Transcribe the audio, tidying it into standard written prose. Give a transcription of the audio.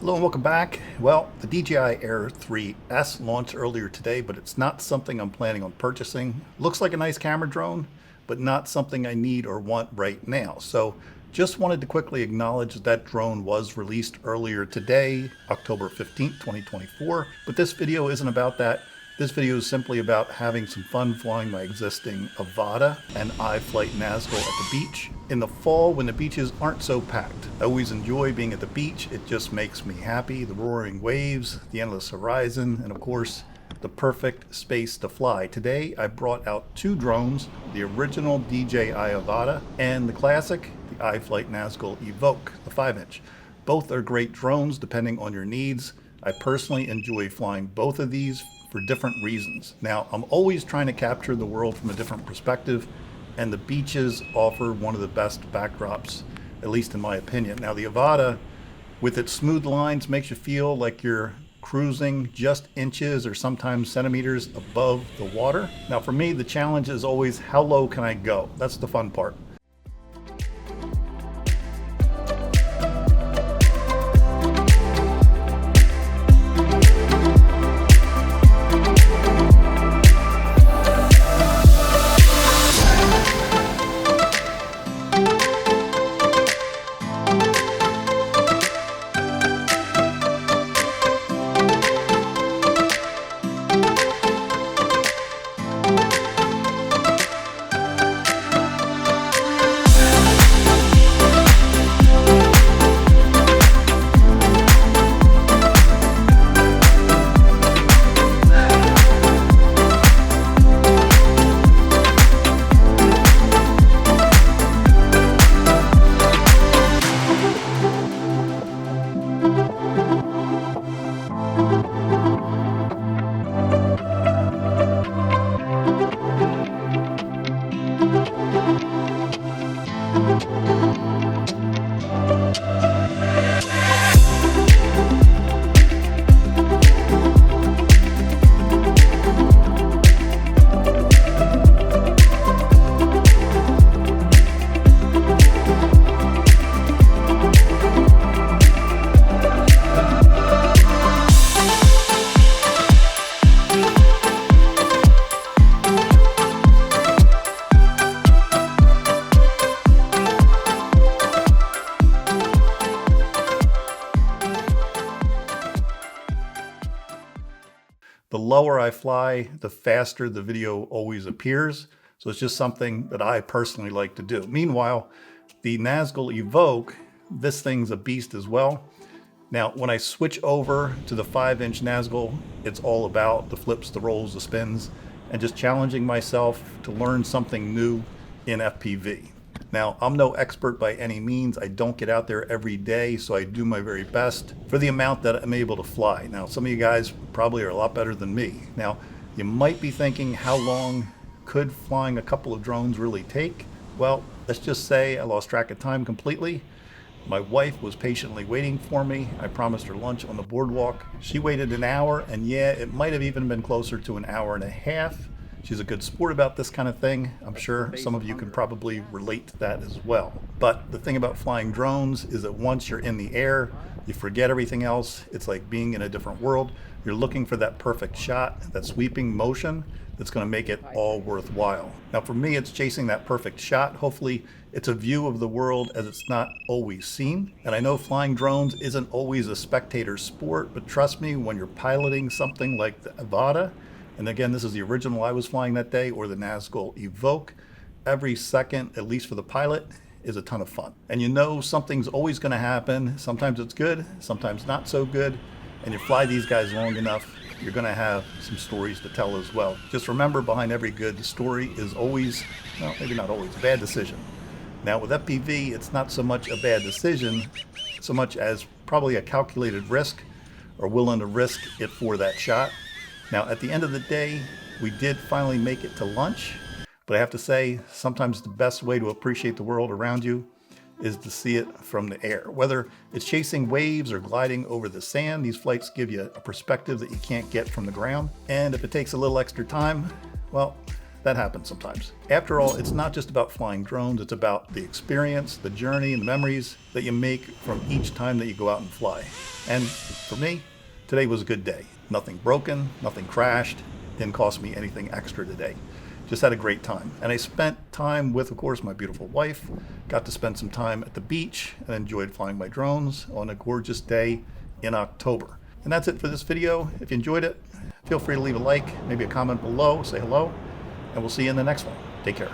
Hello and welcome back. Well, the DJI Air 3S launched earlier today, but it's not something I'm planning on purchasing. Looks like a nice camera drone, but not something I need or want right now. So just wanted to quickly acknowledge that drone was released earlier today, October 15th, 2024. But this video isn't about that. This video is simply about having some fun flying my existing Avata and iFlight Nazgul at the beach in the fall when the beaches aren't so packed. I always enjoy being at the beach. It just makes me happy. The roaring waves, the endless horizon, and of course, the perfect space to fly. Today, I brought out two drones, the original DJI Avata and the classic, the iFlight Nazgul Evoque, the 5-inch. Both are great drones depending on your needs. I personally enjoy flying both of these for different reasons. Now, I'm always trying to capture the world from a different perspective, and the beaches offer one of the best backdrops, at least in my opinion. Now, the Avata, with its smooth lines, makes you feel like you're cruising just inches or sometimes centimeters above the water. Now, for me, the challenge is always how low can I go? That's the fun part. The lower I fly, the faster the video always appears. So it's just something that I personally like to do. Meanwhile, the Nazgul Evoque, this thing's a beast as well. Now, when I switch over to the 5-inch Nazgul, it's all about the flips, the rolls, the spins, and just challenging myself to learn something new in FPV. Now, I'm no expert by any means. I don't get out there every day, so I do my very best for the amount that I'm able to fly. Now, some of you guys probably are a lot better than me. Now, you might be thinking, how long could flying a couple of drones really take? Well, let's just say I lost track of time completely. My wife was patiently waiting for me. I promised her lunch on the boardwalk. She waited an hour, and yeah, it might have even been closer to an hour and a half. She's a good sport about this kind of thing. I'm sure some of you can probably relate to that as well. But the thing about flying drones is that once you're in the air, you forget everything else. It's like being in a different world. You're looking for that perfect shot, that sweeping motion that's going to make it all worthwhile. Now, for me, it's chasing that perfect shot. Hopefully, it's a view of the world as it's not always seen. And I know flying drones isn't always a spectator sport, but trust me, when you're piloting something like the Avata, and again, this is the original I was flying that day, or the Nazgul Evoque, every second, at least for the pilot, is a ton of fun. And you know something's always going to happen. Sometimes it's good, sometimes not so good. And you fly these guys long enough, you're going to have some stories to tell as well. Just remember, behind every good story is always, well, maybe not always, a bad decision. Now with FPV, it's not so much a bad decision, so much as probably a calculated risk, or willing to risk it for that shot. Now, at the end of the day, we did finally make it to lunch, but I have to say, sometimes the best way to appreciate the world around you is to see it from the air. Whether it's chasing waves or gliding over the sand, these flights give you a perspective that you can't get from the ground. And if it takes a little extra time, well, That happens sometimes. After all, it's not just about flying drones, it's about the experience, the journey, and the memories that you make from each time that you go out and fly. And for me, today was a good day. Nothing broken, nothing crashed, didn't cost me anything extra today. Just had a great time. And I spent time with, of course, my beautiful wife, got to spend some time at the beach, and enjoyed flying my drones on a gorgeous day in October. And that's it for this video. If you enjoyed it, feel free to leave a like, maybe a comment below, say hello, and we'll see you in the next one. Take care.